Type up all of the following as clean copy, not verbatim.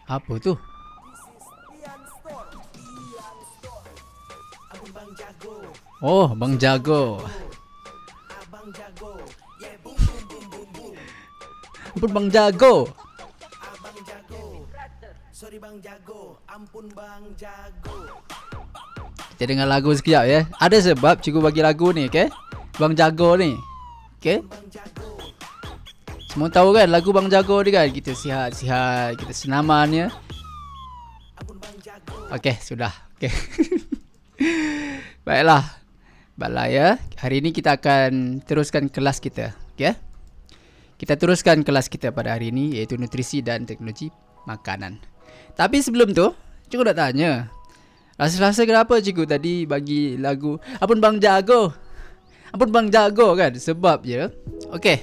Apa tu? Oh, Bang Jago. Ampun Bang Jago. Sorry Bang Jago, ampun Bang Jago. Kita dengar lagu sekejap ya. Ada sebab cikgu bagi lagu ni, okey? Bang Jago ni. Okey? Semua tahu kan lagu Bang Jago ni kan? Kita sihat-sihat, kita senaman ya. Okey, sudah. Okey. Baiklah. Baiklah ya. Hari ini kita akan teruskan kelas kita, okey? Kita teruskan kelas kita pada hari ini, iaitu nutrisi dan teknologi makanan. Tapi sebelum tu, cikgu nak tanya. Rasa-rasa kenapa cikgu tadi bagi lagu Ampun Bang Jago? Ampun Bang Jago kan? Sebab je, okey,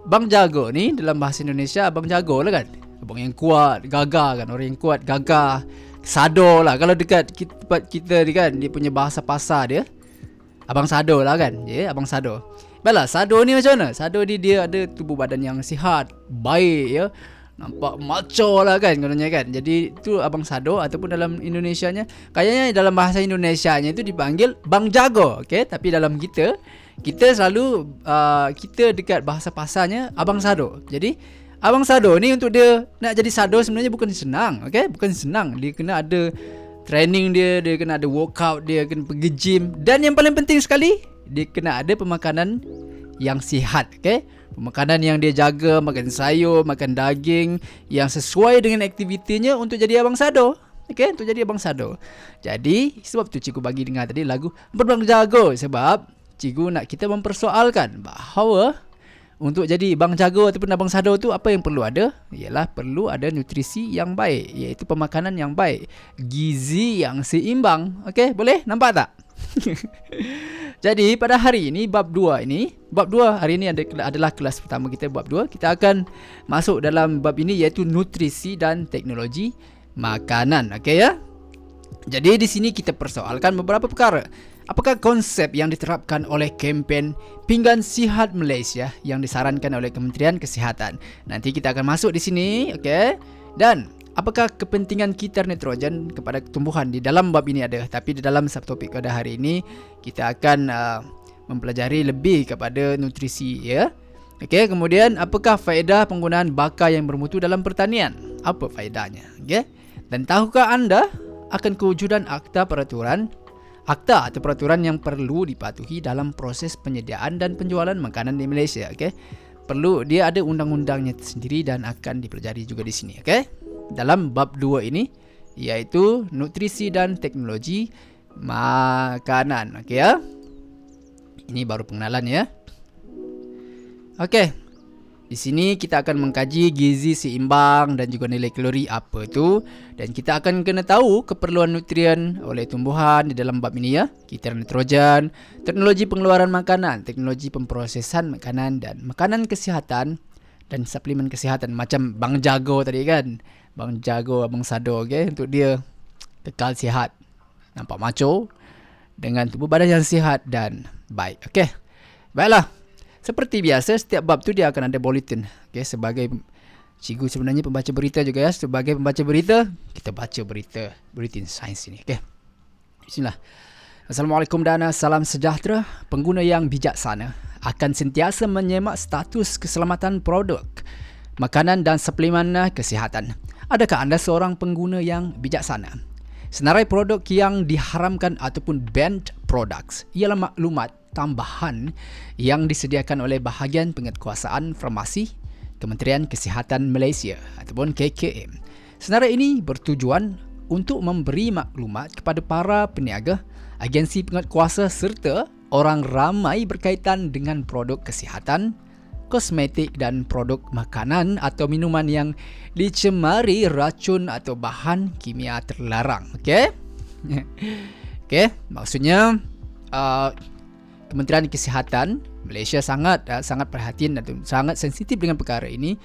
Bang Jago ni dalam bahasa Indonesia Abang Jago lah kan? Abang yang kuat, gagah kan? Orang yang kuat, gagah, sado lah. Kalau dekat tempat kita ni kan, dia punya bahasa pasar dia Abang Sado lah kan? Ya, yeah, Abang Sado. Baiklah, Sado ni macam mana? Sado ni dia ada tubuh badan yang sihat, baik ya. Nampak macho lah kan katanya kan. Jadi tu Abang Sado ataupun dalam Indonesianya, kayaknya dalam bahasa Indonesianya itu dipanggil Bang Jago. Okey, tapi dalam kita selalu kita dekat bahasa pasarnya Abang Sado. Jadi Abang Sado ni untuk dia nak jadi Sado sebenarnya bukan senang. Okey, bukan senang. Dia kena ada training dia kena ada workout, dia kena pergi gym, dan yang paling penting sekali, dia kena ada pemakanan yang sihat. Okey, pemakanan yang dia jaga, makan sayur, makan daging yang sesuai dengan aktivitinya untuk jadi Abang Sado. Okey, untuk jadi Abang Sado. Jadi sebab tu cikgu bagi dengar tadi lagu Bang Jago, sebab cikgu nak kita mempersoalkan bahawa untuk jadi Bang Jago ataupun Abang Sado tu apa yang perlu ada? Ialah perlu ada nutrisi yang baik, iaitu pemakanan yang baik, gizi yang seimbang. Okey, boleh nampak tak? Jadi pada hari ini bab 2 hari ini adalah kelas pertama kita, bab 2. Kita akan masuk dalam bab ini, iaitu nutrisi dan teknologi makanan. Okey ya. Jadi di sini kita persoalkan beberapa perkara. Apakah konsep yang diterapkan oleh kempen Pinggan Sihat Malaysia yang disarankan oleh Kementerian Kesihatan? Nanti kita akan masuk di sini, okey. Dan apakah kepentingan gitar nitrogen kepada tumbuhan? Di dalam bab ini ada, tapi di dalam subtopik pada hari ini kita akan mempelajari lebih kepada nutrisi ya. Okey, kemudian apakah faedah penggunaan baka yang bermutu dalam pertanian? Apa faedahnya? Okey. Dan tahukah anda akan kewujudan akta atau peraturan yang perlu dipatuhi dalam proses penyediaan dan penjualan makanan di Malaysia? Okey. Perlu, dia ada undang-undangnya sendiri dan akan dipelajari juga di sini, okey. Dalam bab 2 ini, iaitu nutrisi dan teknologi makanan. Okey ya. Ini baru pengenalan ya. Okey. Di sini kita akan mengkaji gizi seimbang dan juga nilai kalori apa itu, dan kita akan kena tahu keperluan nutrien oleh tumbuhan di dalam bab ini ya. Gitar nitrogen, teknologi pengeluaran makanan, teknologi pemprosesan makanan, dan makanan kesihatan dan suplemen kesihatan macam Bang Jago tadi kan. Bang Jago, Abang Sado, okey, untuk dia kekal sihat, nampak macho dengan tubuh badan yang sihat dan baik. Okey. Baiklah. Seperti biasa, setiap bab tu dia akan ada bulletin. Okay, sebagai cikgu sebenarnya pembaca berita juga ya. Sebagai pembaca berita, kita baca berita, bulletin sains ini. Okay. Bismillah. Assalamualaikum dan salam sejahtera. Pengguna yang bijaksana akan sentiasa menyemak status keselamatan produk makanan dan suplemen kesihatan. Adakah anda seorang pengguna yang bijaksana? Senarai produk yang diharamkan ataupun banned products ialah maklumat tambahan yang disediakan oleh bahagian penguatkuasaan farmasi Kementerian Kesihatan Malaysia ataupun KKM. Senarai ini bertujuan untuk memberi maklumat kepada para peniaga, agensi penguatkuasa serta orang ramai berkaitan dengan produk kesihatan, kosmetik dan produk makanan atau minuman yang dicemari racun atau bahan kimia terlarang. Okey? Okey, maksudnya Kementerian Kesihatan Malaysia sangat perhatian dan sangat sensitif dengan perkara ini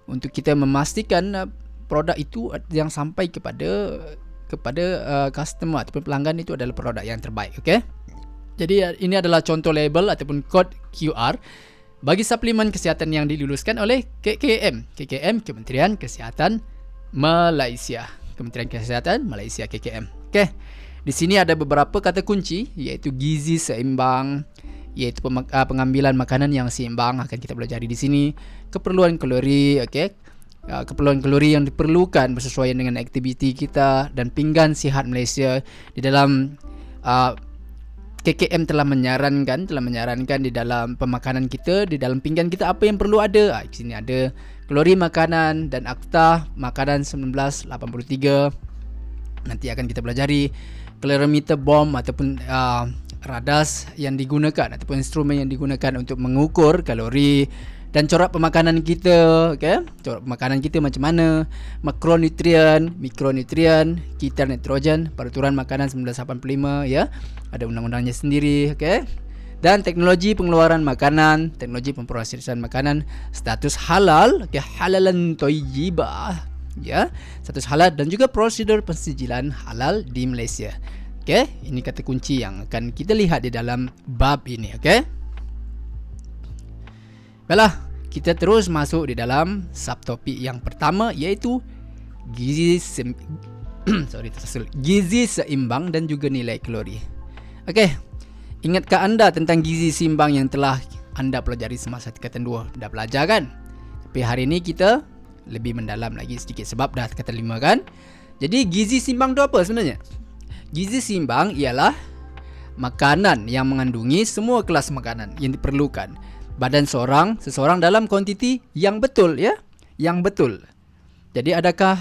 untuk kita memastikan produk itu yang sampai kepada customer ataupun pelanggan itu adalah produk yang terbaik. Okey. Jadi ini adalah contoh label ataupun kod QR bagi suplemen kesihatan yang diluluskan oleh KKM, Kementerian Kesihatan Malaysia. Kementerian Kesihatan Malaysia, KKM. Okey. Di sini ada beberapa kata kunci, iaitu gizi seimbang, iaitu pengambilan makanan yang seimbang akan kita pelajari di sini. Keperluan kalori, okey. Keperluan kalori yang diperlukan bersesuaian dengan aktiviti kita, dan pinggan sihat Malaysia. Di dalam KKM telah menyarankan di dalam pemakanan kita, di dalam pinggan kita apa yang perlu ada. Di sini ada kalori makanan dan Akta Makanan 1983. Nanti akan kita pelajari kalorimeter bom ataupun radas yang digunakan ataupun instrumen yang digunakan untuk mengukur kalori dan corak pemakanan kita, okey. Corak pemakanan kita macam mana, makronutrien, mikronutrien, kitar nitrogen, peraturan makanan 1985 ya. Ada undang-undangnya sendiri, okey. Dan teknologi pengeluaran makanan, teknologi pemprosesan makanan, status halal, okey, halalan thayyibah ya. Status halal dan juga prosedur pensijilan halal di Malaysia. Okey, ini kata kunci yang akan kita lihat di dalam bab ini, okey. Baiklah, kita terus masuk di dalam subtopik yang pertama, iaitu gizi seimbang dan juga nilai kalori. Okey. Ingatkah anda tentang gizi seimbang yang telah anda pelajari semasa tingkatan 2? Dah belajar kan? Tapi hari ini kita lebih mendalam lagi sedikit sebab dah tingkatan 5 kan? Jadi gizi seimbang tu apa sebenarnya? Gizi seimbang ialah makanan yang mengandungi semua kelas makanan yang diperlukan badan seseorang dalam kuantiti yang betul ya, yang betul. Jadi adakah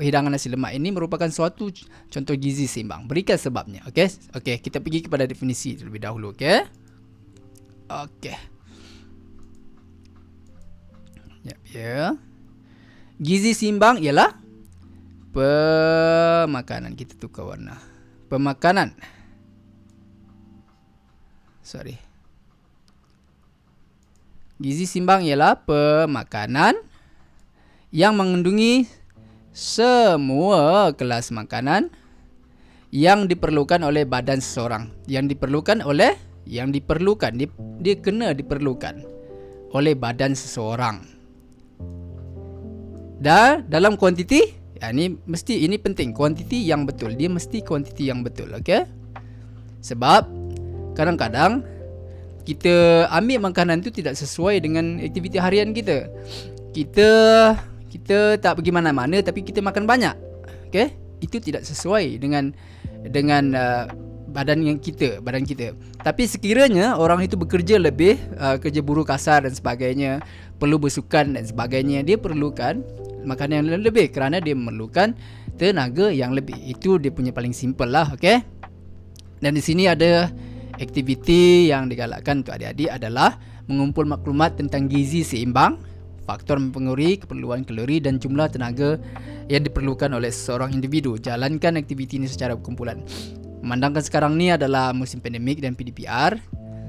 hidangan nasi lemak ini merupakan suatu contoh gizi seimbang? Berikan sebabnya, okey? Okey, kita pergi kepada definisi terlebih dahulu, okey? Okey. Ya. Gizi seimbang ialah pemakanan. Kita tukar warna. Pemakanan. Gizi seimbang ialah pemakanan yang mengandungi semua kelas makanan yang diperlukan oleh badan seseorang. Dia kena diperlukan oleh badan seseorang. Dan dalam kuantiti, ini penting, kuantiti yang betul. Dia mesti kuantiti yang betul, okey? Sebab kadang-kadang kita ambil makanan tu tidak sesuai dengan aktiviti harian kita. Kita tak pergi mana-mana tapi kita makan banyak. Okey? Itu tidak sesuai dengan badan kita. Tapi sekiranya orang itu bekerja lebih, kerja buruh kasar dan sebagainya, perlu bersukan dan sebagainya, dia perlukan makanan yang lebih kerana dia memerlukan tenaga yang lebih. Itu dia punya paling simple lah, okey? Dan di sini ada aktiviti yang digalakkan untuk adik-adik adalah mengumpul maklumat tentang gizi seimbang, faktor mempengaruhi keperluan kalori dan jumlah tenaga yang diperlukan oleh seseorang individu. Jalankan aktiviti ini secara berkumpulan. Memandangkan sekarang ni adalah musim pandemik dan PDPR,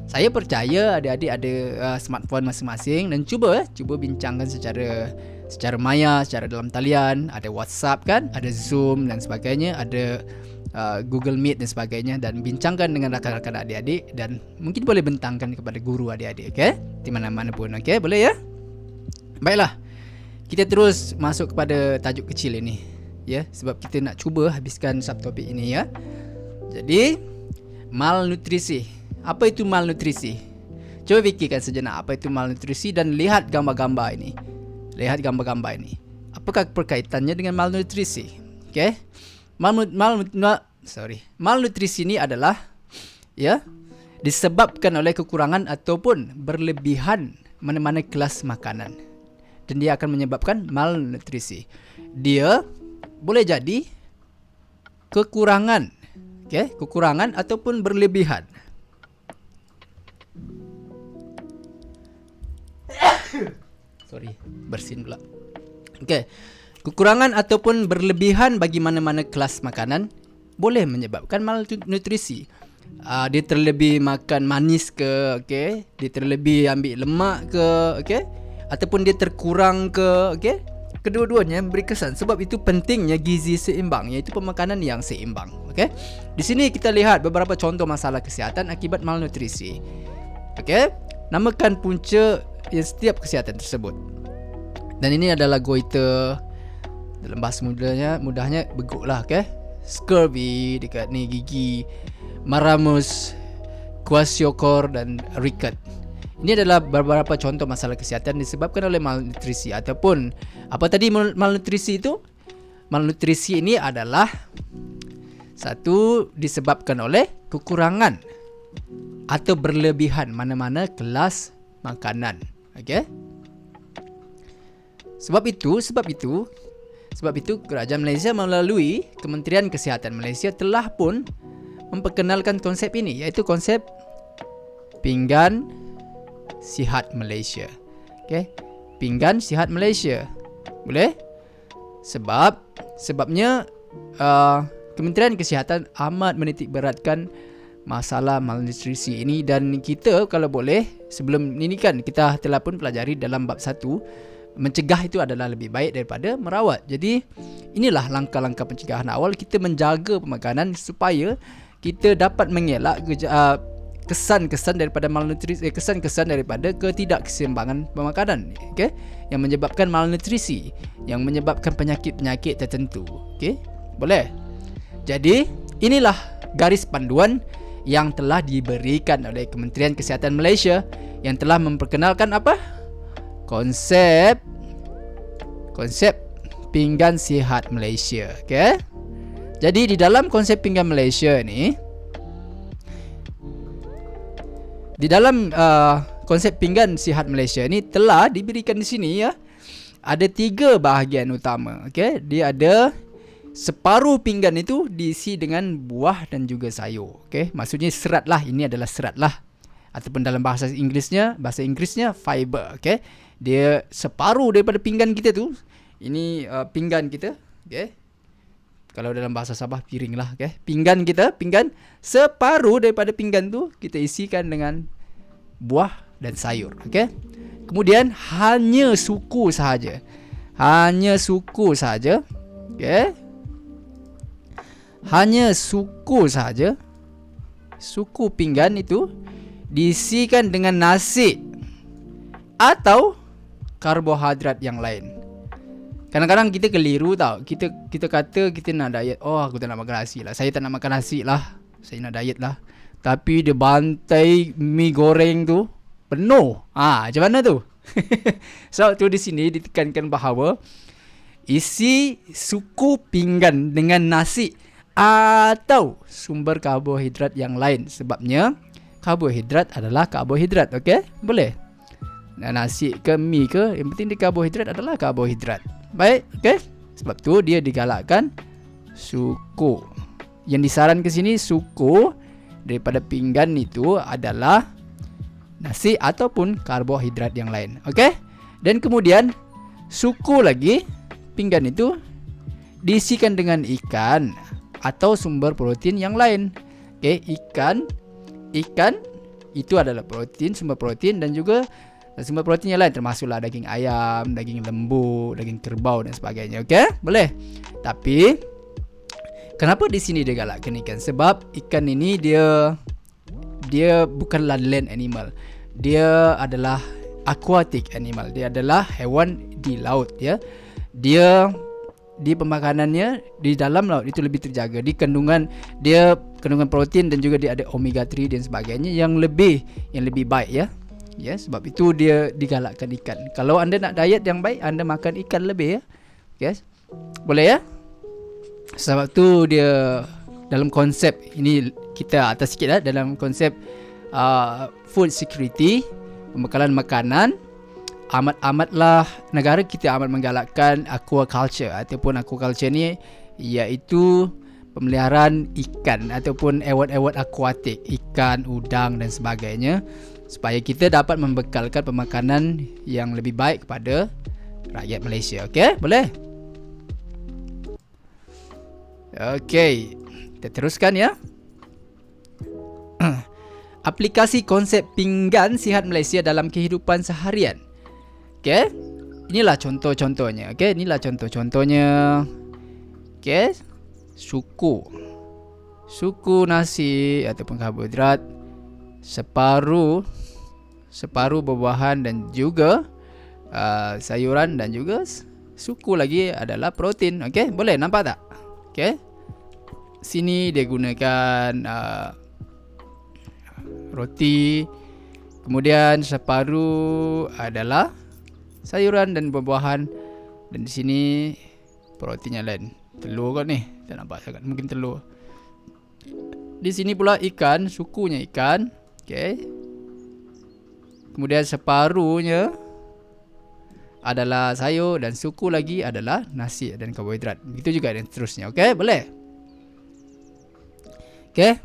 saya percaya adik-adik ada smartphone masing-masing dan cuba bincangkan secara maya, secara dalam talian. Ada WhatsApp kan, ada Zoom dan sebagainya, ada Google Meet dan sebagainya, dan bincangkan dengan rakan-rakan adik-adik dan mungkin boleh bentangkan kepada guru adik-adik, okey? Di mana-mana pun, okey? Boleh ya? Baiklah. Kita terus masuk kepada tajuk kecil ini, ya, sebab kita nak cuba habiskan subtopik ini ya. Jadi, malnutrisi. Apa itu malnutrisi? Cuba fikirkan sejenak apa itu malnutrisi dan lihat gambar-gambar ini. Apakah perkaitannya dengan malnutrisi? Okey? Malnutrisi ini adalah disebabkan oleh kekurangan ataupun berlebihan mana-mana kelas makanan, dan dia akan menyebabkan malnutrisi. Dia boleh jadi kekurangan, kekurangan ataupun berlebihan. Bersin pula. Kekurangan ataupun berlebihan bagi mana-mana kelas makanan boleh menyebabkan malnutrisi. Dia terlebih makan manis ke, dia terlebih ambil lemak ke, ataupun dia terkurang ke, kedua-duanya memberi kesan. Sebab itu pentingnya gizi seimbang, iaitu pemakanan yang seimbang. Di sini kita lihat beberapa contoh masalah kesihatan akibat malnutrisi. Namakan punca setiap kesihatan tersebut. Dan ini adalah goiter Dalam bahasa mudahnya beguk lah, okay? Scurvy dekat ni, gigi, maramus, kwashiorkor dan ricket. Ini adalah beberapa contoh masalah kesihatan disebabkan oleh malnutrisi ataupun apa tadi malnutrisi itu? Malnutrisi ini adalah satu disebabkan oleh kekurangan atau berlebihan mana-mana kelas makanan. Okey? Sebab itu kerajaan Malaysia melalui Kementerian Kesihatan Malaysia telah pun memperkenalkan konsep ini, iaitu konsep Pinggan Sihat Malaysia. Okey, Pinggan Sihat Malaysia. Boleh? Sebabnya Kementerian Kesihatan amat menitikberatkan masalah malnutrisi ini, dan kita kalau boleh sebelum ini kan kita telah pun pelajari dalam bab 1, mencegah itu adalah lebih baik daripada merawat. Jadi inilah langkah-langkah pencegahan awal, kita menjaga pemakanan supaya kita dapat mengelak kesan-kesan daripada malnutrisi, kesan-kesan daripada ketidakseimbangan pemakanan, okey, yang menyebabkan malnutrisi, yang menyebabkan penyakit-penyakit tertentu. Okey, boleh. Jadi inilah garis panduan yang telah diberikan oleh Kementerian Kesihatan Malaysia yang telah memperkenalkan apa? Konsep Pinggan Sihat Malaysia. Okey. Jadi di dalam konsep Pinggan Malaysia ni, di dalam konsep Pinggan Sihat Malaysia ni telah diberikan di sini ya. Ada 3 bahagian utama. Okey, dia ada separuh pinggan itu diisi dengan buah dan juga sayur. Okey, maksudnya serat lah, ini adalah serat lah. Ataupun dalam bahasa Inggerisnya fiber. Okey, dia separuh daripada pinggan kita tu. Ini pinggan kita. Okey, kalau dalam bahasa Sabah piring lah. Okey, pinggan separuh daripada pinggan tu kita isikan dengan buah dan sayur. Okey, kemudian hanya suku sahaja. Okey, hanya suku sahaja. Suku pinggan itu diisikan dengan nasi atau karbohidrat yang lain. Kadang-kadang kita keliru tau. Kita kata kita nak diet. Oh, aku tak nak makan nasi lah. Saya tak nak makan nasi lah. Saya nak diet lah. Tapi dia bantai mi goreng tu penuh. Macam mana tu? So tu di sini ditekankan bahawa isi suku pinggan dengan nasi atau sumber karbohidrat yang lain. Sebabnya karbohidrat adalah karbohidrat. Okey, boleh. Nasi ke mi ke, yang penting dia karbohidrat adalah karbohidrat. Baik, okey. Sebab tu dia digalakkan suku. Yang disarankan ke sini suku daripada pinggan itu adalah nasi ataupun karbohidrat yang lain. Okey? Dan kemudian suku lagi pinggan itu diisikan dengan ikan atau sumber protein yang lain. Okey, ikan itu adalah protein, sumber protein, dan juga sumber protein yang lain termasuklah daging ayam, daging lembu, daging kerbau dan sebagainya. Okey? Boleh. Tapi kenapa di sini dia galakkan ikan? Sebab ikan ini dia bukanlah land animal. Dia adalah aquatic animal. Dia adalah hewan di laut ya. Dia di pemakanannya di dalam laut itu lebih terjaga. Kandungan protein dan juga dia ada omega 3 dan sebagainya yang lebih baik ya. Ya, sebab itu dia digalakkan ikan. Kalau anda nak diet yang baik, anda makan ikan lebih ya. Yes. Boleh ya? Sebab tu dia dalam konsep ini kita atas sikit lah, dalam konsep food security, pembekalan makanan, amatlah negara kita amat menggalakkan aquaculture ataupun aquaculture ni iaitu pemeliharaan ikan ataupun ewat-ewat akuatik, ikan, udang dan sebagainya, supaya kita dapat membekalkan pemakanan yang lebih baik kepada rakyat Malaysia. Okey, boleh? Okey, kita teruskan ya. Aplikasi konsep Pinggan Sihat Malaysia dalam kehidupan seharian. Okey, inilah contoh-contohnya. Okey, inilah contoh-contohnya. Okey, suku nasi ataupun karbohidrat, separuh buah-buahan dan juga sayuran dan juga suku lagi adalah protein. Okey, boleh nampak tak? Okey. Sini dia gunakan roti. Kemudian separuh adalah sayuran dan buah-buahan. Dan di sini proteinnya lain. Telur kot ni. Tak nampak sangat. Mungkin telur. Di sini pula ikan, sukunya ikan. Okey. Kemudian separuhnya adalah sayur dan suku lagi adalah nasi dan karbohidrat. Begitu juga dan seterusnya. Okey, boleh? Okey.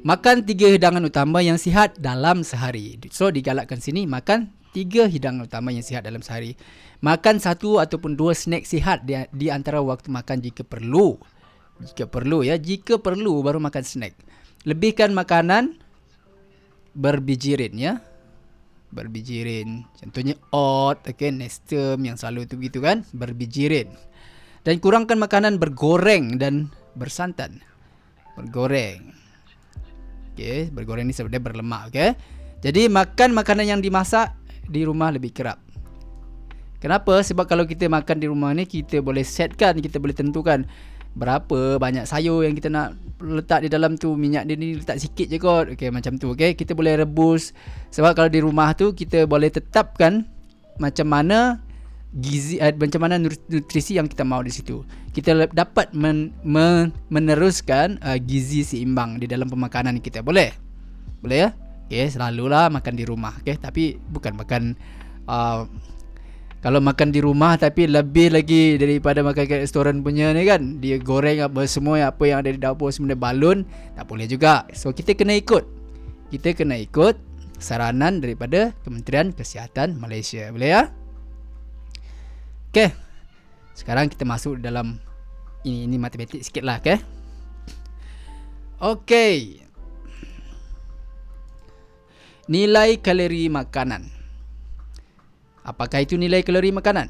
Makan 3 hidangan utama yang sihat dalam sehari. So digalakkan sini makan 3 hidangan utama yang sihat dalam sehari. Makan 1 ataupun 2 snack sihat di antara waktu makan jika perlu. Jika perlu ya, jika perlu baru makan snack. Lebihkan makanan berbijirin ya. Berbijirin. Contohnya oat, okay, nestem yang selalu tu begitu kan, berbijirin. Dan kurangkan makanan bergoreng dan bersantan. Bergoreng. Okey, bergoreng ni sebenarnya berlemak, okey. Jadi makan makanan yang dimasak di rumah lebih kerap. Kenapa? Sebab kalau kita makan di rumah ni, kita boleh setkan, kita boleh tentukan berapa banyak sayur yang kita nak letak di dalam tu. Minyak dia ni letak sikit je kot. Okey, macam tu. Okey, kita boleh rebus. Sebab kalau di rumah tu kita boleh tetapkan macam mana gizi, macam mana nutrisi yang kita mahu di situ. Kita dapat meneruskan gizi seimbang di dalam pemakanan kita. Boleh? Boleh ya? Okey, selalulah makan di rumah. Okey, tapi bukan makan kalau makan di rumah tapi lebih lagi daripada makan kat restoran punya ni kan, dia goreng apa semua, apa yang ada di dapur sebenarnya balun, tak boleh juga. So kita kena ikut saranan daripada Kementerian Kesihatan Malaysia. Boleh ya? Okey. Sekarang kita masuk dalam ini matematik sikit lah, okey. Okey. Nilai kalori makanan. Apakah itu nilai kalori makanan?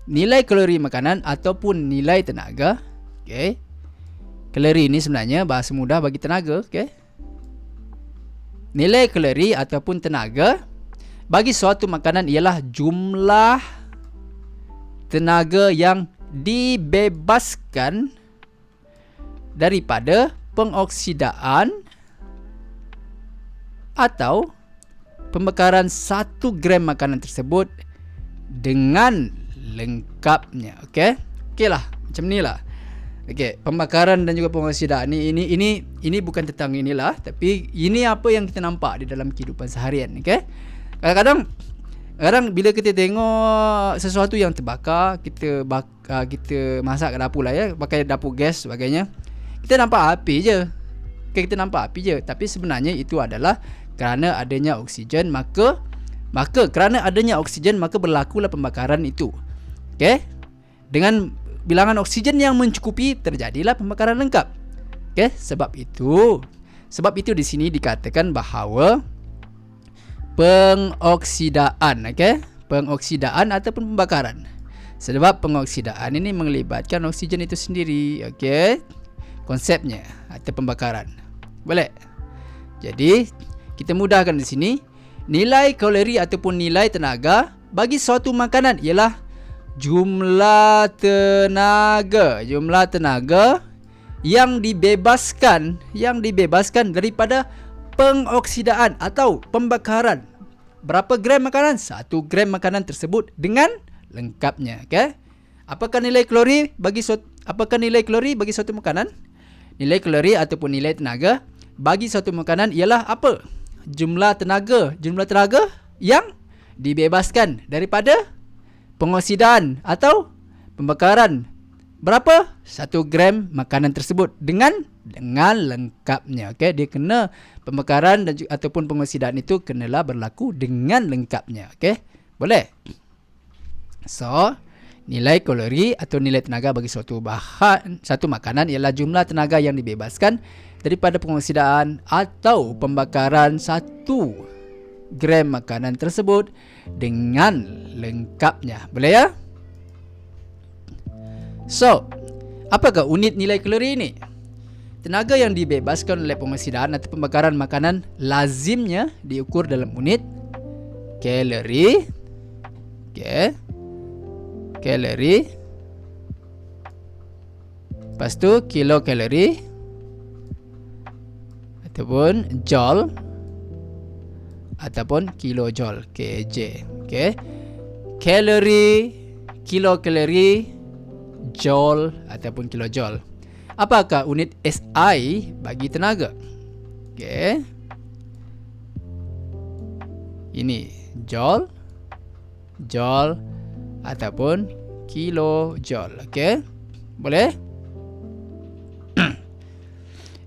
Nilai kalori makanan ataupun nilai tenaga. Okay. Kalori ni sebenarnya bahasa mudah bagi tenaga. Okay. Nilai kalori ataupun tenaga bagi suatu makanan ialah jumlah tenaga yang dibebaskan daripada pengoksidaan atau pembakaran 1 gram makanan tersebut dengan lengkapnya. Okey. Okeylah, macam nilah. Okey, pembakaran dan juga pengoksidaan ini bukan tentang inilah, tapi ini apa yang kita nampak di dalam kehidupan seharian, okey? Kadang-kadang bila kita tengok sesuatu yang terbakar, kita masak kat dapur lah ya, pakai dapur gas sebagainya. Kita nampak api je. Okay, kita nampak api je, tapi sebenarnya itu adalah kerana adanya oksigen, maka kerana adanya oksigen maka berlakulah pembakaran itu. Okey? Dengan bilangan oksigen yang mencukupi terjadilah pembakaran lengkap. Okey? Sebab itu di sini dikatakan bahawa pengoksidaan, okey? Pengoksidaan ataupun pembakaran. Sebab pengoksidaan ini melibatkan oksigen itu sendiri, okey? Konsepnya atau pembakaran. Boleh? Jadi kita mudahkan di sini. Nilai kalori ataupun nilai tenaga bagi suatu makanan ialah jumlah tenaga yang dibebaskan daripada pengoksidaan atau pembakaran. Berapa gram makanan? 1 gram makanan tersebut dengan lengkapnya. Okay? Apakah nilai kalori bagi suatu makanan? Nilai kalori ataupun nilai tenaga bagi suatu makanan ialah apa? Jumlah tenaga yang dibebaskan daripada pengoksidaan atau pembakaran. Berapa? 1 gram makanan tersebut dengan lengkapnya. Okey, dia kena pembakaran dan ataupun pengoksidaan itu kenalah berlaku dengan lengkapnya. Okey, boleh. So, nilai kalori atau nilai tenaga bagi satu makanan ialah jumlah tenaga yang dibebaskan daripada pengoksidaan atau pembakaran 1 gram makanan tersebut dengan lengkapnya. Boleh ya? So, apakah unit nilai kalori ini? Tenaga yang dibebaskan oleh pengoksidaan atau pembakaran makanan lazimnya diukur dalam unit kalori. Okey. kalori. Lepas tu kilokalori ataupun joule ataupun kilojoule, kJ. Okey. Kalori, kilokalori, joule ataupun kilojoule. Apakah unit SI bagi tenaga? Okey. Ini joule, joule ataupun kilojoule. Okey. Boleh?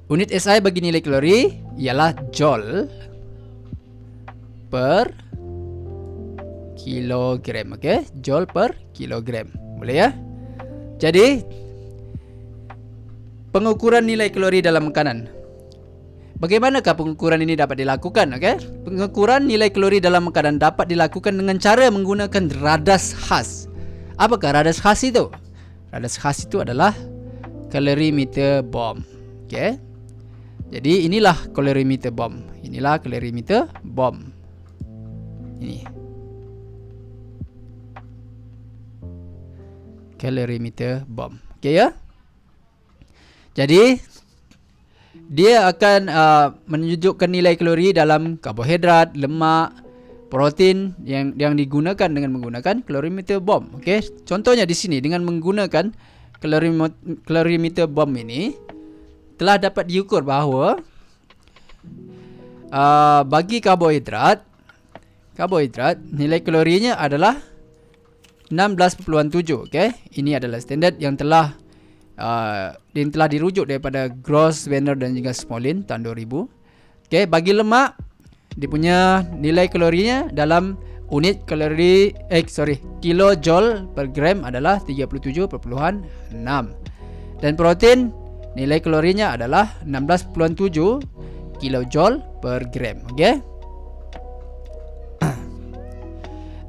Unit SI bagi nilai kalori ialah joule per kilogram. Okey, joule per kilogram. Boleh ya? Jadi pengukuran nilai kalori dalam makanan. Bagaimanakah pengukuran ini dapat dilakukan? Okey, pengukuran nilai kalori dalam makanan dapat dilakukan dengan cara menggunakan radas khas. Apakah radas khas itu? Radas khas itu adalah kalorimeter bomb. Okey. Jadi inilah kalorimeter bomb. Inilah kalorimeter bomb. Ini kalorimeter bomb. Okey ya. Jadi dia akan menunjukkan nilai kalori dalam karbohidrat, lemak, protein yang digunakan dengan menggunakan kalorimeter bomb. Okey. Contohnya di sini dengan menggunakan kalorimeter bomb ini telah dapat diukur bahawa bagi karbohidrat nilai kalorinya adalah 16.7. Okey, ini adalah standard yang telah dirujuk daripada Gross, Werner dan juga Smolin tahun 2000. Okey, bagi lemak dia punya nilai kalorinya dalam unit kalori kilojoule per gram adalah 37.6. Dan protein nilai kalorinya adalah 16.7 kilojoule per gram. Okey.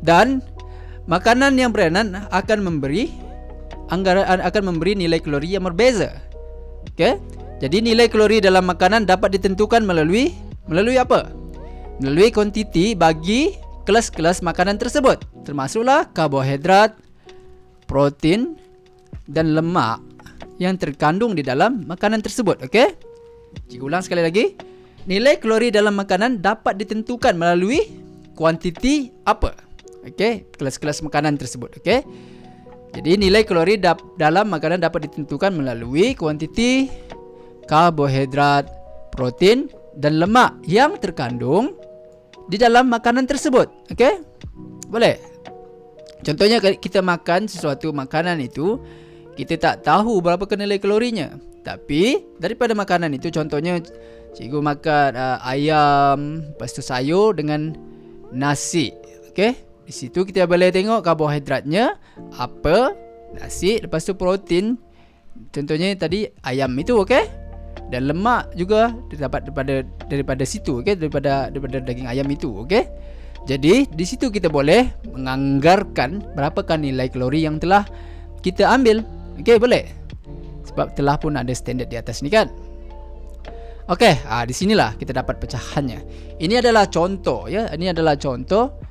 Dan makanan yang berlainan akan memberi nilai kalori yang berbeza. Okey. Jadi nilai kalori dalam makanan dapat ditentukan melalui apa? Melalui kuantiti bagi kelas-kelas makanan tersebut, termasuklah karbohidrat, protein dan lemak yang terkandung di dalam makanan tersebut. Okey. Cikgu ulang sekali lagi. Nilai kalori dalam makanan dapat ditentukan melalui kuantiti apa? Okey, kelas-kelas makanan tersebut. Okey. Jadi nilai kalori dalam makanan dapat ditentukan melalui kuantiti karbohidrat, protein dan lemak yang terkandung di dalam makanan tersebut. Okey? Boleh? Contohnya kita makan sesuatu makanan itu, kita tak tahu berapa nilai kalorinya. Tapi daripada makanan itu, contohnya cikgu makan ayam, lepas tu sayur dengan nasi. Okey? Di situ kita boleh tengok karbohidratnya apa, nasi, lepas tu protein. Contohnya tadi ayam itu, okey? Dan lemak juga dapat daripada situ, okey? Daripada daging ayam itu, okey? Jadi di situ kita boleh menganggarkan berapakah nilai kalori yang telah kita ambil. Okey, boleh? Sebab telah pun ada standard di atas ni kan. Okey, di sinilah kita dapat pecahannya. Ini adalah contoh ya. Ini adalah contoh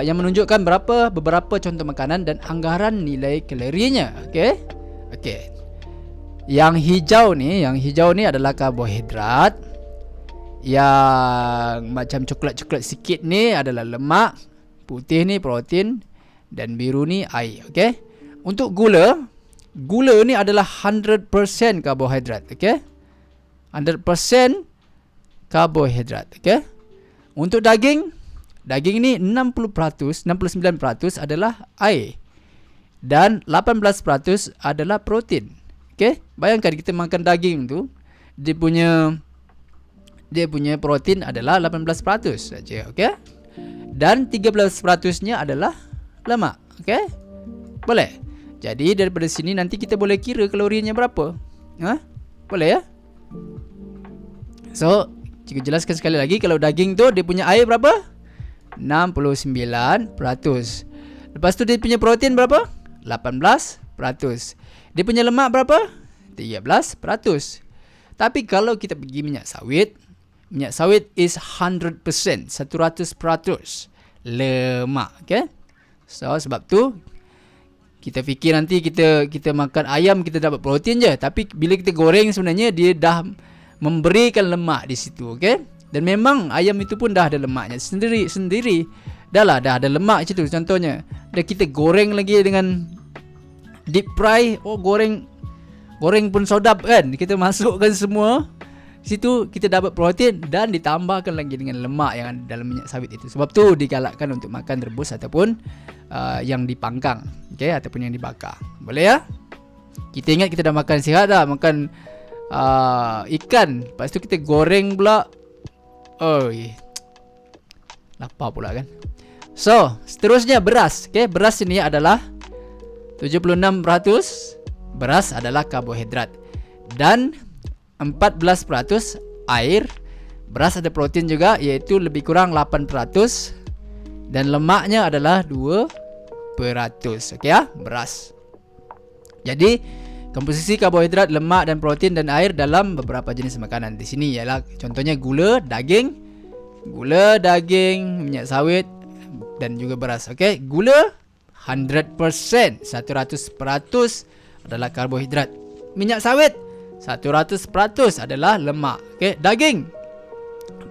yang menunjukkan beberapa contoh makanan dan anggaran nilai kalorinya. Okey. Okey. Yang hijau ni adalah karbohidrat. Yang macam coklat-coklat sikit ni adalah lemak, putih ni protein dan biru ni air. Okey. Untuk gula ni adalah 100% karbohidrat. Okey. 100% karbohidrat. Okey. Untuk daging ni 60%, 69% adalah air dan 18% adalah protein. Okey. Bayangkan kita makan daging tu, dia punya protein adalah 18% saja. Okey. Dan 13%-nya adalah lemak. Okey. Boleh? Jadi daripada sini nanti kita boleh kira kalorinya berapa. Boleh ya? So, cikgu jelaskan sekali lagi. Kalau daging tu dia punya air berapa? 69%. Lepas tu dia punya protein berapa? 18%. Dia punya lemak berapa? 13%. Tapi kalau kita pergi minyak sawit is 100%, 100% lemak. Okay? So sebab tu Kita fikir nanti kita makan ayam kita dapat protein je, tapi bila kita goreng sebenarnya dia dah memberikan lemak di situ, okey? Dan memang ayam itu pun dah ada lemaknya sendiri. Dah ada lemak situ contohnya. Dan kita goreng lagi dengan deep fry, goreng pun sedap kan. Kita masukkan semua situ, kita dapat protein dan ditambahkan lagi dengan lemak yang ada dalam minyak sawit itu. Sebab tu digalakkan untuk makan rebus ataupun yang dipanggang, okey, ataupun yang dibakar. Boleh ya? Kita ingat kita dah makan sihat dah, makan ikan, lepas tu kita goreng pula. Lapar pula kan. So, seterusnya beras. Okey, beras ini adalah 76% beras adalah karbohidrat dan 14% air. Beras ada protein juga, iaitu lebih kurang 8%, dan lemaknya adalah 2%. Okey ya, beras. Jadi komposisi karbohidrat, lemak dan protein dan air dalam beberapa jenis makanan di sini ialah contohnya gula, daging, minyak sawit dan juga beras. Okey, gula 100% adalah karbohidrat. Minyak sawit 100% adalah lemak. Okey, daging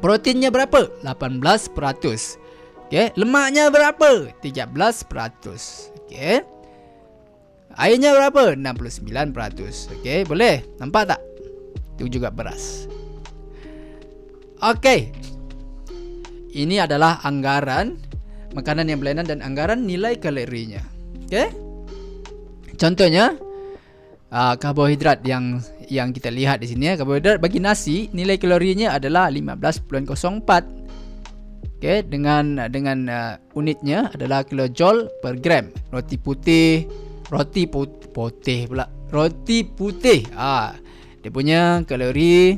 proteinnya berapa? 18%. Okey, lemaknya berapa? 13%. Okey. Airnya berapa? 69%. Okey, boleh? Nampak tak? Itu juga beras. Okey. Ini adalah anggaran makanan yang berlainan dan anggaran nilai kalorinya. Okey? Contohnya karbohidrat yang kita lihat di sini ya. Karbohidrat bagi nasi nilai kalorinya adalah 15.04. Okey, dengan unitnya adalah kilojoule per gram. Roti putih, dia punya kalori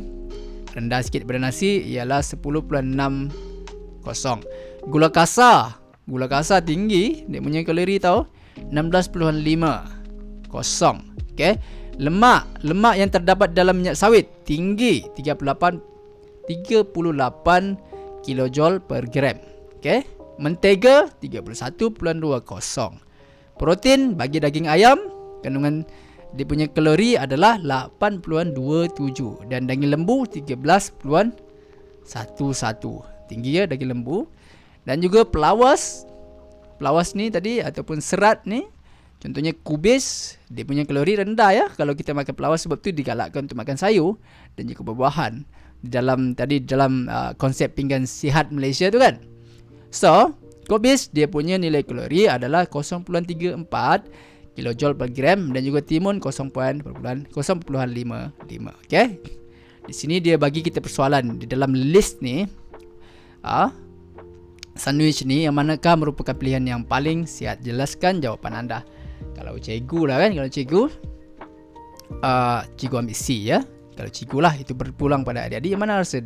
rendah sikit daripada nasi, ialah 10.60. Gula kasar tinggi, dia punya kalori tahu 16.50. Okey, lemak yang terdapat dalam minyak sawit tinggi 38 kilojoule per gram. Okey, mentega 31.20. Protein bagi daging ayam, kandungan dia punya kalori adalah 8.27, dan daging lembu 13.11. Tinggi ya daging lembu. Dan juga pelawas ni tadi ataupun serat ni, contohnya kubis, dia punya kalori rendah ya kalau kita makan pelawas, sebab tu digalakkan untuk makan sayur dan juga buah-buahan dalam konsep pinggan sihat Malaysia tu kan. So, kubis dia punya nilai kalori adalah 0.34 kilojoule per gram, dan juga timun 0.55. Okey. Di sini dia bagi kita persoalan di dalam list ni. Sandwich ni yang manakah merupakan pilihan yang paling sihat? Jelaskan jawapan anda. Kalau cikgu lah kan, cikgu ambil C ya. Kalau cikgu lah, itu berpulang pada adik-adik yang mana rasa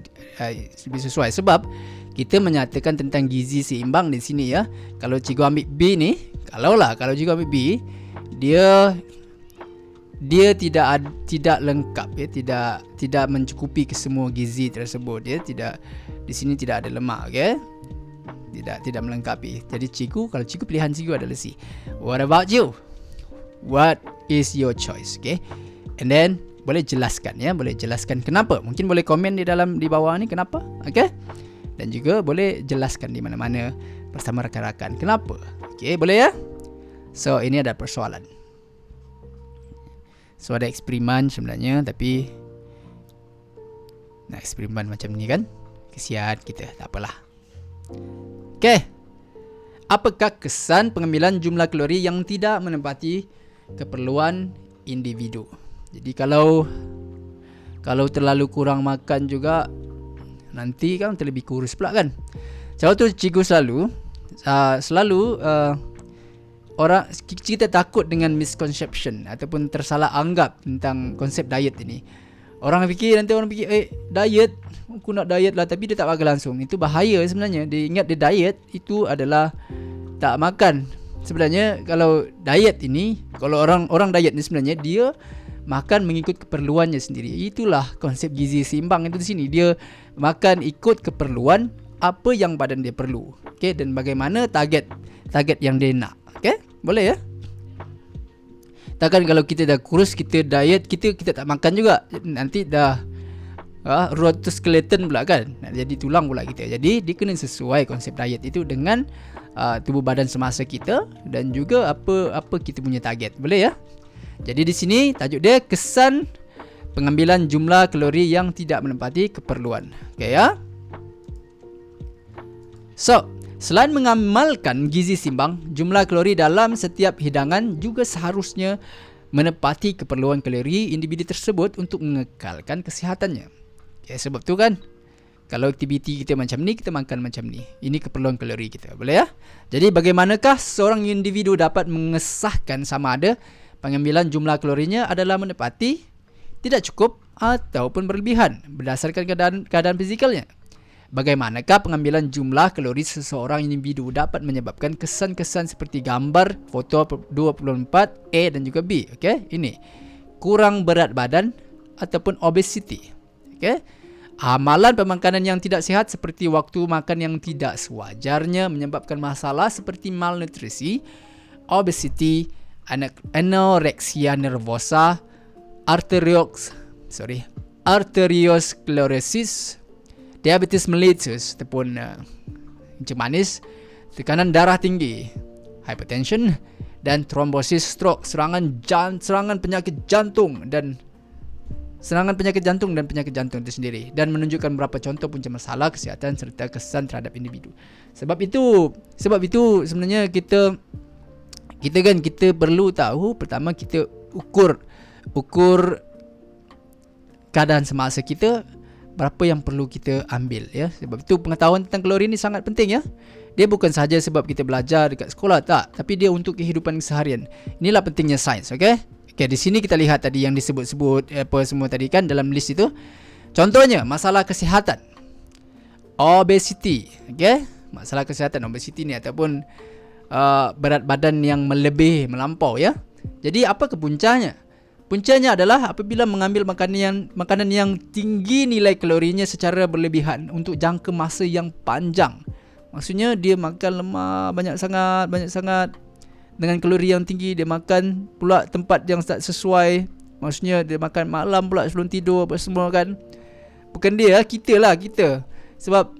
lebih sesuai, sebab kita menyatakan tentang gizi seimbang di sini ya. Kalau cikgu ambil B ni, kalau cikgu ambil B, dia tidak lengkap ya, tidak mencukupi kesemua gizi tersebut. Dia tidak, di sini tidak ada lemak, okey. Tidak melengkapi. Jadi kalau cikgu pilihan cikgu adalah C. What about you? What is your choice? Okay. And then boleh jelaskan ya, boleh jelaskan kenapa. Mungkin boleh komen di bawah ni kenapa. Okay. Dan juga boleh jelaskan di mana-mana bersama rakan-rakan kenapa. Okay, boleh ya. So ini ada persoalan. So ada eksperimen sebenarnya, tapi nak eksperimen macam ni kan, kesian kita, tak apalah. Okay. Apakah kesan pengambilan jumlah kalori yang tidak menempati keperluan individu? Jadi kalau terlalu kurang makan juga, nanti kan terlebih kurus pula kan. Sebab tu cikgu selalu orang kita takut dengan misconception ataupun tersalah anggap tentang konsep diet ini. Orang fikir diet, aku nak diet lah, tapi dia tak makan langsung. Itu bahaya sebenarnya. Dia ingat dia diet itu adalah tak makan. Sebenarnya kalau diet ini, kalau orang diet ni sebenarnya dia makan mengikut keperluannya sendiri. Itulah konsep gizi seimbang itu di sini. Dia makan ikut keperluan apa yang badan dia perlu. Okey, dan bagaimana target yang dia nak. Okey? Boleh ya? Takkan kalau kita dah kurus, kita diet, kita tak makan juga, nanti dah road to skeleton pula kan, nak jadi tulang pula kita. Jadi dia kena sesuai konsep diet itu dengan tubuh badan semasa kita dan juga apa kita punya target. Boleh ya? Jadi di sini tajuk dia kesan pengambilan jumlah kalori yang tidak menepati keperluan. Okey ya. So, selain mengamalkan gizi seimbang, jumlah kalori dalam setiap hidangan juga seharusnya menepati keperluan kalori individu tersebut untuk mengekalkan kesihatannya. Ya, sebab tu kan, kalau aktiviti kita macam ni, kita makan macam ni. Ini keperluan kalori kita. Boleh ya? Jadi bagaimanakah seorang individu dapat mengesahkan sama ada pengambilan jumlah kalorinya adalah menepati, tidak cukup ataupun berlebihan berdasarkan keadaan fizikalnya? Bagaimanakah pengambilan jumlah kalori seseorang individu dapat menyebabkan kesan-kesan seperti gambar foto 24A dan juga B. Okey, ini kurang berat badan ataupun obesity. Okey, amalan pemakanan yang tidak sihat seperti waktu makan yang tidak sewajarnya menyebabkan masalah seperti malnutrisi, obesity, anorexia nervosa, arteriosclerosis, diabetes mellitus ataupun kencing manis, tekanan darah tinggi, hypertension, dan trombosis, stroke, serangan penyakit jantung dan penyakit jantung itu sendiri, dan menunjukkan beberapa contoh punca masalah kesihatan serta kesan terhadap individu. Sebab itu sebenarnya kita perlu tahu, pertama kita ukur keadaan semasa kita, berapa yang perlu kita ambil ya. Sebab itu pengetahuan tentang kalori ni sangat penting ya. Dia bukan sahaja sebab kita belajar dekat sekolah, tak, tapi dia untuk kehidupan keseharian. Inilah pentingnya sains, okey? Okey, di sini kita lihat tadi yang disebut-sebut apa semua tadi kan dalam list itu. Contohnya masalah kesihatan. Obesity, okey? Masalah kesihatan obesity ni ataupun berat badan yang melampau ya. Jadi apa kepuncanya? Puncanya adalah apabila mengambil makanan yang tinggi nilai kalorinya secara berlebihan untuk jangka masa yang panjang. Maksudnya dia makan lemak banyak sangat dengan kalori yang tinggi, dia makan pula tempat yang tak sesuai. Maksudnya dia makan malam pula sebelum tidur apa semua kan. Bukan dia, kita. Sebab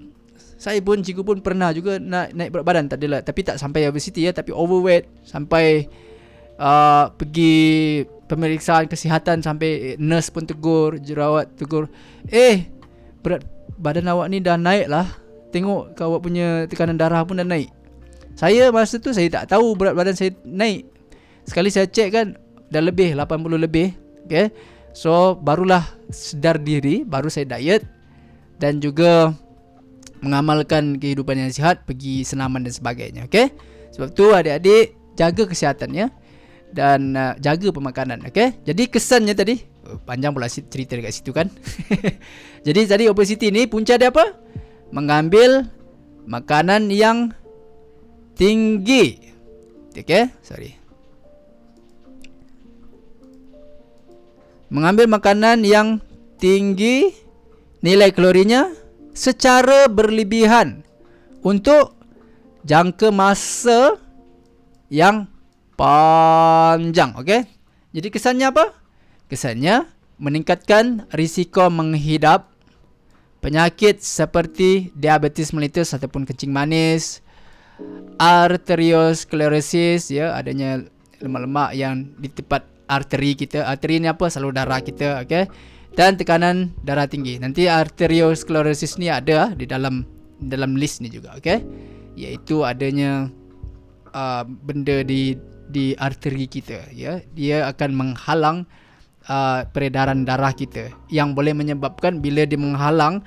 saya pun, cikgu pun pernah juga naik berat badan, tak adalah, tapi tak sampai obesity ya, tapi overweight sampai pergi pemeriksaan kesihatan sampai nurse pun tegur, jerawat tegur, berat badan awak ni dah naik lah, tengok awak punya tekanan darah pun dah naik. Saya masa tu saya tak tahu berat badan saya naik. Sekali saya cek kan dah lebih 80 lebih. Okay, so barulah sedar diri, baru saya diet dan juga mengamalkan kehidupan yang sihat, pergi senaman dan sebagainya. Okay, sebab tu adik-adik jaga kesihatan ya, dan jaga pemakanan. Okay, jadi kesannya tadi panjang pula cerita dekat situ kan. Jadi tadi obesity ni punca dia apa? Mengambil makanan yang tinggi. Okay, mengambil makanan yang tinggi nilai kalorinya secara berlebihan untuk jangka masa yang panjang. Okey. Jadi kesannya apa? Kesannya meningkatkan risiko menghidap penyakit seperti diabetes mellitus ataupun kencing manis, arteriosclerosis ya, adanya lemak-lemak yang di tempat arteri kita. Arteri ni apa? Salur darah kita, okey. Dan tekanan darah tinggi. Nanti arteriosclerosis ni ada di dalam list ni juga, okey. Iaitu adanya benda di arteri kita ya. Dia akan menghalang peredaran darah kita, yang boleh menyebabkan bila dia menghalang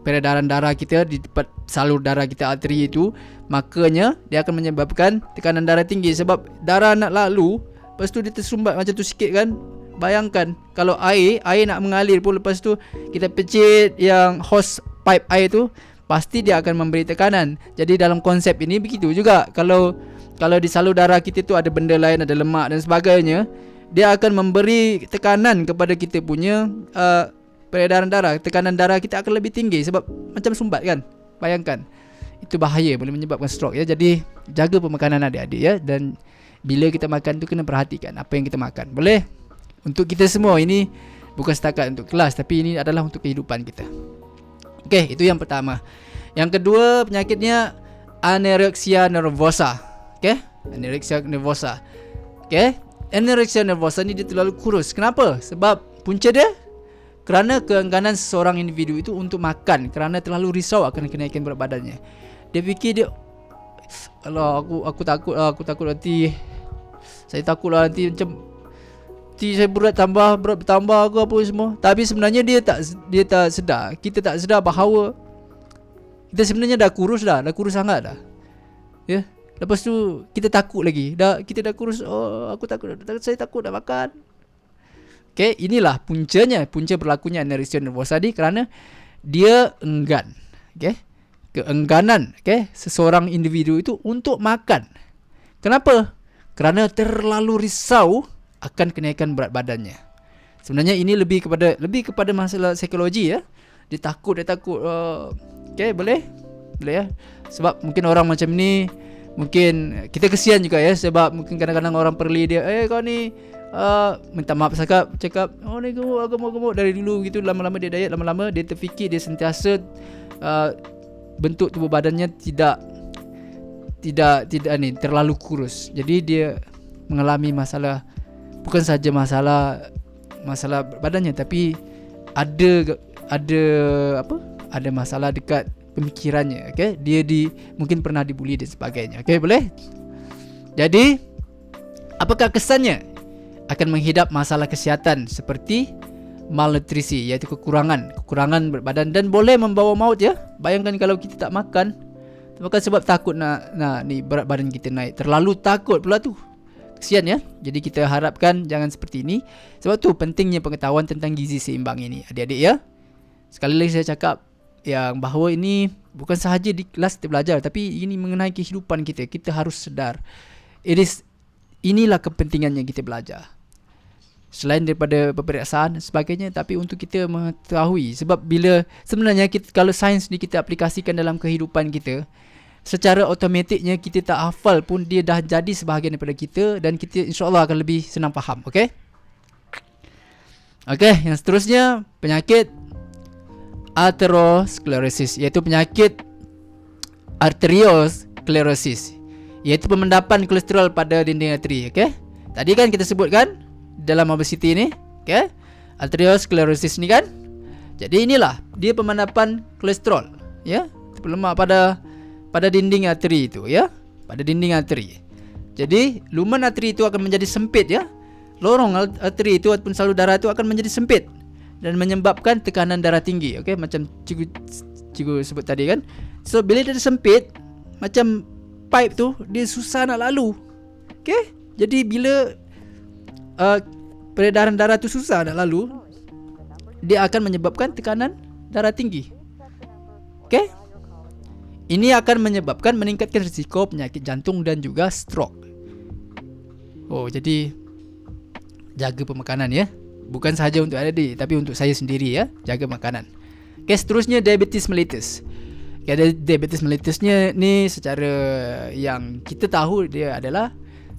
peredaran darah kita di tempat salur darah kita, arteri itu, makanya dia akan menyebabkan tekanan darah tinggi. Sebab darah nak lalu, lepas tu dia tersumbat macam tu sikit kan. Bayangkan kalau air nak mengalir pun, lepas tu kita pecit yang hose pipe air tu, pasti dia akan memberi tekanan. Jadi dalam konsep ini begitu juga. Kalau di salur darah kita tu ada benda lain, ada lemak dan sebagainya, dia akan memberi tekanan kepada kita punya peredaran darah. Tekanan darah kita akan lebih tinggi sebab macam sumbat kan. Bayangkan, itu bahaya, boleh menyebabkan stroke ya. Jadi jaga pemakanan adik-adik ya, dan bila kita makan tu kena perhatikan apa yang kita makan. Boleh? Untuk kita semua, ini bukan setakat untuk kelas, tapi ini adalah untuk kehidupan kita. Okey, itu yang pertama. Yang kedua, penyakitnya anorexia nervosa. Okey, anorexia nervosa. Okey, anorexia nervosa ni dia terlalu kurus. Kenapa? Sebab punca dia kerana keengganan seseorang individu itu untuk makan, kerana terlalu risau akan kenaikan berat badannya. Dia fikir dia, alah, aku takut nanti, saya takutlah nanti macam saya berat bertambah ke apa semua. Tapi sebenarnya dia tak sedar. Kita tak sedar bahawa kita sebenarnya dah kurus sangat dah. Ya. Lepas tu kita takut lagi. Kita dah kurus. Oh, saya takut nak makan. Okey, inilah punca berlakunya anorexia nervosa ni kerana dia enggan. Okey. Keengganan, seseorang individu itu untuk makan. Kenapa? Kerana terlalu risau akan kenaikan berat badannya. Sebenarnya ini lebih kepada masalah psikologi ya. Dia takut. Okey, boleh ya. Sebab mungkin orang macam ni, mungkin kita kesian juga ya, sebab mungkin kadang-kadang orang perli dia, kau ni minta maaf cakap oh ni gemuk dari dulu gitu. Lama-lama dia diet, lama-lama dia terfikir dia sentiasa bentuk tubuh badannya tidak ni terlalu kurus. Jadi dia mengalami masalah, bukan saja masalah badannya, tapi ada masalah dekat pemikirannya. Okey, dia mungkin pernah dibuli dan sebagainya. Okey, boleh? Jadi apakah kesannya? Akan menghidap masalah kesihatan seperti malnutrisi, iaitu kekurangan berat badan, dan boleh membawa maut ya. Bayangkan kalau kita tak makan sebab takut nak ni berat badan kita naik. Terlalu takut pula tu. Kesian ya. Jadi kita harapkan jangan seperti ini. Sebab tu pentingnya pengetahuan tentang gizi seimbang ini, adik-adik ya. Sekali lagi saya cakap yang bahawa ini bukan sahaja di kelas kita belajar, tapi ini mengenai kehidupan kita. Kita harus sedar. Inilah kepentingannya kita belajar. Selain daripada peperiksaan sebagainya, tapi untuk kita mengetahui. Sebab bila sebenarnya kalau sains ni kita aplikasikan dalam kehidupan kita, secara automatiknya kita tak hafal pun dia dah jadi sebahagian daripada kita, dan kita insyaAllah akan lebih senang faham. Okey, yang seterusnya penyakit atherosclerosis, iaitu penyakit arteriosklerosis, iaitu pemendapan kolesterol pada dinding arteri. Okey, tadi kan kita sebutkan dalam obesiti ni, arteriosklerosis ni kan. Jadi inilah dia pemendapan kolesterol ya, terlemak pada dinding arteri itu ya, pada dinding arteri. Jadi lumen arteri itu akan menjadi sempit ya. Lorong arteri itu ataupun salur darah itu akan menjadi sempit dan menyebabkan tekanan darah tinggi. Okey, macam cikgu sebut tadi kan. So bila dia sempit, macam pipe tu dia susah nak lalu. Okey, jadi bila peredaran darah tu susah nak lalu, dia akan menyebabkan tekanan darah tinggi. Okey, ini akan menyebabkan meningkatkan risiko penyakit jantung dan juga stroke. Oh, jadi jaga pemakanan ya. Bukan sahaja untuk adik, tapi untuk saya sendiri ya, jaga makanan. Okey, seterusnya diabetes mellitus. Diabetes mellitusnya ni secara yang kita tahu dia adalah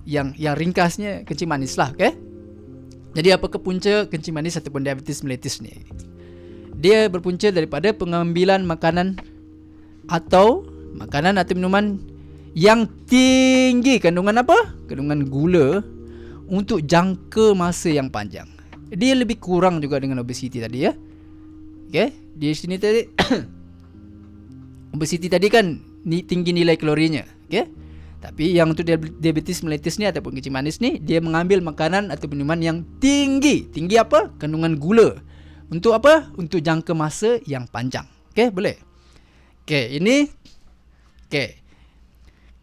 yang ringkasnya kencing manis lah. Okey, jadi apakah punca kencing manis ataupun diabetes mellitus ni? Dia berpunca daripada pengambilan makanan atau minuman yang tinggi kandungan apa? Kandungan gula untuk jangka masa yang panjang. Dia lebih kurang juga dengan obesiti tadi ya. Okey, di sini tadi obesiti tadi kan tinggi nilai kalorinya, okey. Tapi yang untuk diabetes mellitus ni ataupun kencing manis ni, dia mengambil makanan atau minuman yang tinggi apa? Kandungan gula. Untuk apa? Untuk jangka masa yang panjang. Okey, boleh. Okey, ini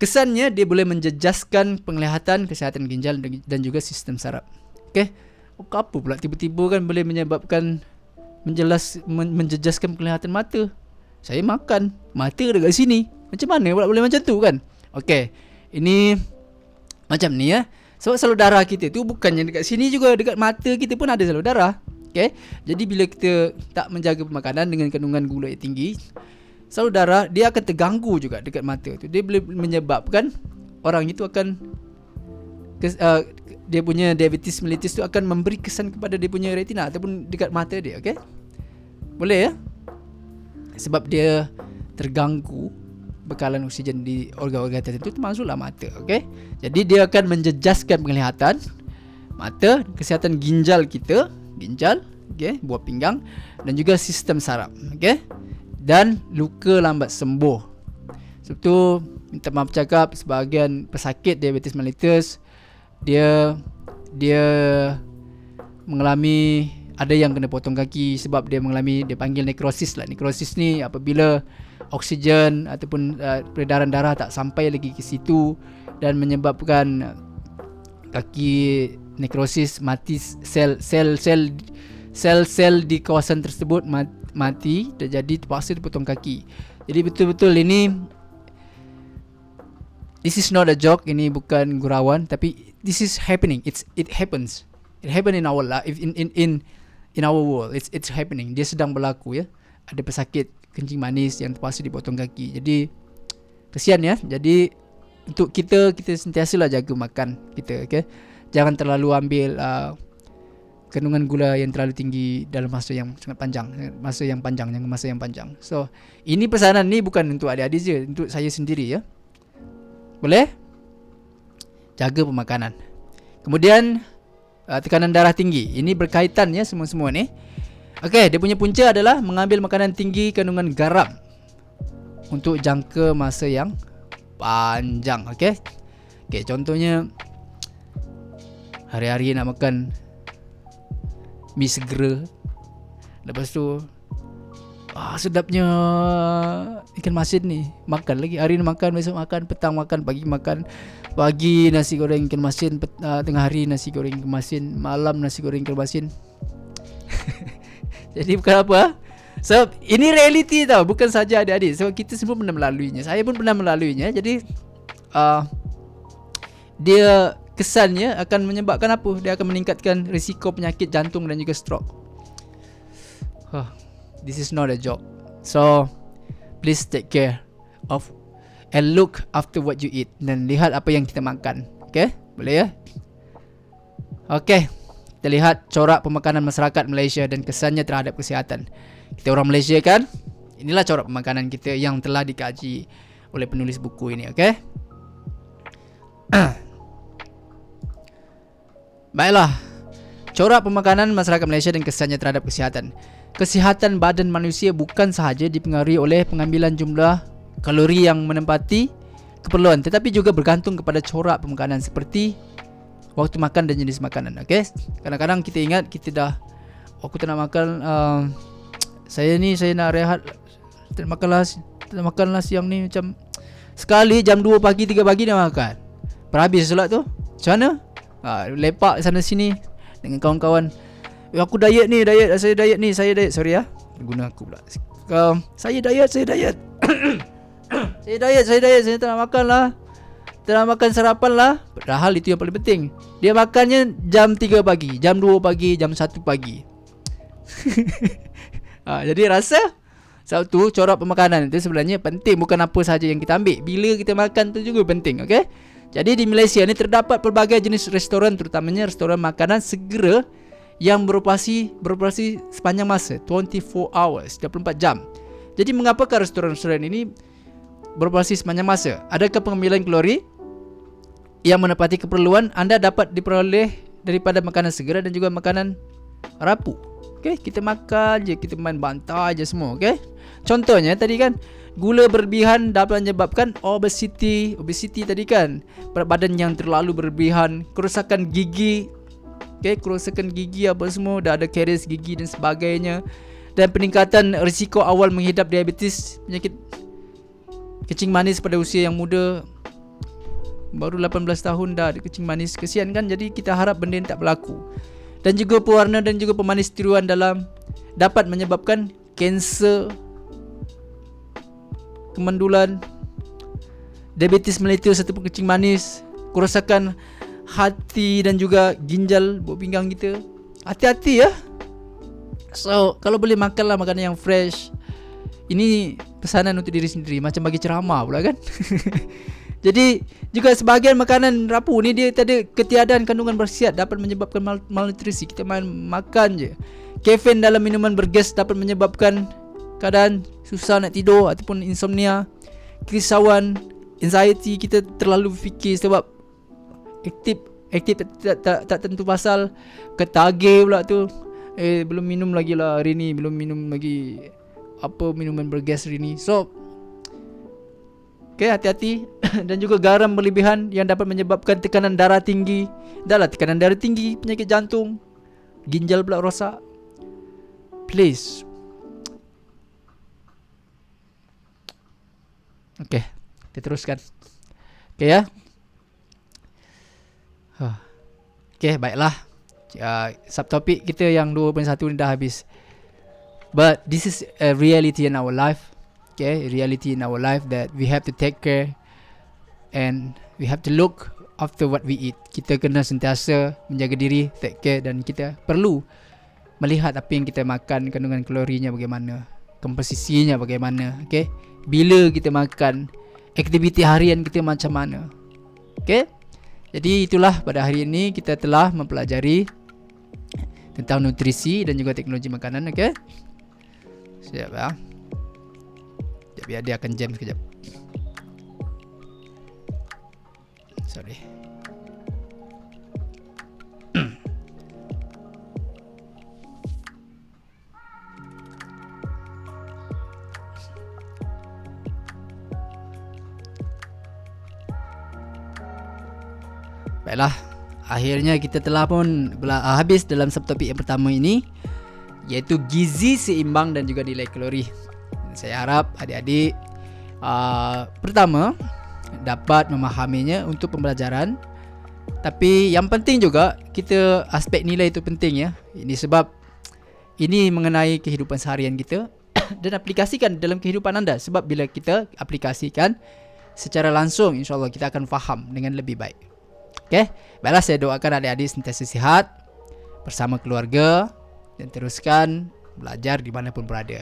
kesannya dia boleh menjejaskan penglihatan, kesihatan ginjal dan juga sistem saraf. Okey. Apa pula tiba-tiba kan boleh menyebabkan menjejaskan penglihatan mata? Saya makan, mata dekat sini. Macam mana pula boleh macam tu kan? Okey, ini macam ni ya. Sebab salur darah kita tu bukannya dekat sini juga, dekat mata kita pun ada salur darah. Okey, jadi bila kita tak menjaga pemakanan dengan kandungan gula yang tinggi, salur darah dia akan terganggu juga dekat mata tu. Dia boleh menyebabkan orang itu akan dia punya diabetes mellitus tu akan memberi kesan kepada dia punya retina ataupun dekat mata dia, okey? Boleh ya? Sebab dia terganggu bekalan oksigen di organ-organ tertentu termasuklah mata, okey? Jadi dia akan menjejaskan penglihatan mata, kesihatan ginjal kita, okey, buah pinggang dan juga sistem saraf, okey? Dan luka lambat sembuh. Sebab tu minta maaf cakap sebahagian pesakit diabetes mellitus dia mengalami, ada yang kena potong kaki sebab dia panggil nekrosis lah. Nekrosis ni apabila oksigen ataupun peredaran darah tak sampai lagi ke situ dan menyebabkan kaki nekrosis, mati, sel di kawasan tersebut mati, jadi terpaksa dipotong kaki. Jadi betul-betul ini, this is not a joke, ini bukan gurauan, tapi this is happening. It happens. It happen in our life, in our world. It's happening. Dia sedang berlaku ya. Ada pesakit kencing manis yang terpaksa dipotong kaki. Jadi kesian ya. Jadi untuk kita sentiasalah jaga makan kita, okey. Jangan terlalu ambil kandungan gula yang terlalu tinggi dalam masa yang sangat panjang, masa yang panjang. So, ini pesanan ni bukan untuk adik-adik je, untuk saya sendiri ya. Boleh? Jaga pemakanan. Kemudian tekanan darah tinggi. Ini berkaitan ya semua-semua ni. Okey, dia punya punca adalah mengambil makanan tinggi kandungan garam untuk jangka masa yang panjang, okey. Okey, contohnya hari-hari nak makan mi segera, lepas tu sedapnya ikan masin ni, makan lagi. Hari ni makan, besok makan, petang makan, pagi nasi goreng ikan masin, tengah hari nasi goreng ikan masin, malam nasi goreng ikan masin. Jadi bukan apa. So ini reality tau, bukan saja adik-adik. Sebab kita semua pernah melaluinya. Saya pun pernah melaluinya. Jadi dia kesannya akan menyebabkan apa? Dia akan meningkatkan risiko penyakit jantung dan juga stroke. This is not a joke. So please take care of and look after what you eat, dan lihat apa yang kita makan. Okay? Boleh ya? Okay, kita lihat corak pemakanan masyarakat Malaysia dan kesannya terhadap kesihatan. Kita orang Malaysia kan? Inilah corak pemakanan kita yang telah dikaji oleh penulis buku ini. Okay? Baiklah, corak pemakanan masyarakat Malaysia dan kesannya terhadap kesihatan. Kesihatan badan manusia bukan sahaja dipengaruhi oleh pengambilan jumlah kalori yang menempati keperluan, tetapi juga bergantung kepada corak pemakanan seperti waktu makan dan jenis makanan. Okay? Kadang-kadang kita ingat aku tak nak makan, saya nak rehat, tak makanlah siang ni, macam sekali jam 2 pagi 3 pagi dah makan. Berhabis solat tu. Macam mana? Lepak sana sini dengan kawan-kawan. Aku diet ni, saya diet. Sorry ya, guna aku pula. Saya diet. saya diet, saya tak nak makan lah. Tak nak makan sarapan lah. Padahal itu yang paling penting. Dia makannya jam 3 pagi, jam 2 pagi, jam 1 pagi. Jadi rasa satu corak pemakanan itu sebenarnya penting. Bukan apa sahaja yang kita ambil, bila kita makan tu juga penting. Okay? Jadi di Malaysia ni terdapat pelbagai jenis restoran, terutamanya restoran makanan segera yang beroperasi sepanjang masa 24 hours, 24 jam. Jadi mengapakah restoran-restoran ini beroperasi sepanjang masa? Adakah pengambilan kalori yang menepati keperluan anda dapat diperoleh daripada makanan segera dan juga makanan rapuh? Okay, kita makan je, kita main bantai je semua. Okay? Contohnya tadi kan, gula berlebihan dapat menyebabkan obesity tadi kan, berat badan yang terlalu berlebihan, kerosakan gigi. Okay, kerosakan gigi apa semua, dah ada karies gigi dan sebagainya, dan peningkatan risiko awal menghidap diabetes, penyakit kencing manis pada usia yang muda. Baru 18 tahun dah ada kencing manis, kesian kan. Jadi kita harap benda ini tak berlaku. Dan juga pewarna dan juga pemanis tiruan dalam dapat menyebabkan kanser, kemandulan, diabetes mellitus ataupun kencing manis, kerosakan hati dan juga ginjal buah pinggang kita. Hati-hati ya. So kalau boleh makanlah makanan yang fresh. Ini pesanan untuk diri sendiri, macam bagi ceramah pula kan. Jadi juga sebahagian makanan rapuh ni dia ada ketiadaan kandungan berkhasiat dapat menyebabkan malnutrisi. Kita makan je. Kafein dalam minuman bergas dapat menyebabkan keadaan susah nak tidur ataupun insomnia, kerisauan, anxiety. Kita terlalu fikir sebab aktif tak tentu pasal, ketagih pula tu. Belum minum lagi lah hari ni, belum minum lagi apa minuman bergas hari ni. So hati-hati. Dan juga garam berlebihan yang dapat menyebabkan tekanan darah tinggi. Dah lah tekanan darah tinggi, penyakit jantung, ginjal pula rosak. Please. Kita teruskan. Ya. Baiklah. Subtopik kita yang 2.1 ni dah habis. But this is a reality in our life. Reality in our life that we have to take care and we have to look after what we eat. Kita kena sentiasa menjaga diri, take care, dan kita perlu melihat apa yang kita makan, kandungan kalorinya bagaimana, komposisinya bagaimana. Bila kita makan, aktiviti harian kita macam mana. Jadi itulah pada hari ini kita telah mempelajari tentang nutrisi dan juga teknologi makanan. Siap ya. Biar dia akan jam sekejap. Sorry. Baiklah, akhirnya kita telah pun habis dalam subtopik yang pertama ini, iaitu gizi seimbang dan juga nilai kalori. Saya harap adik-adik pertama dapat memahaminya untuk pembelajaran. Tapi yang penting juga kita aspek nilai itu penting ya. Ini sebab ini mengenai kehidupan seharian kita dan aplikasikan dalam kehidupan anda. Sebab bila kita aplikasikan secara langsung, insyaAllah kita akan faham dengan lebih baik. Baiklah, saya doakan adik-adik sentiasa sihat bersama keluarga dan teruskan belajar dimanapun berada.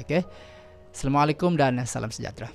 Assalamualaikum dan salam sejahtera.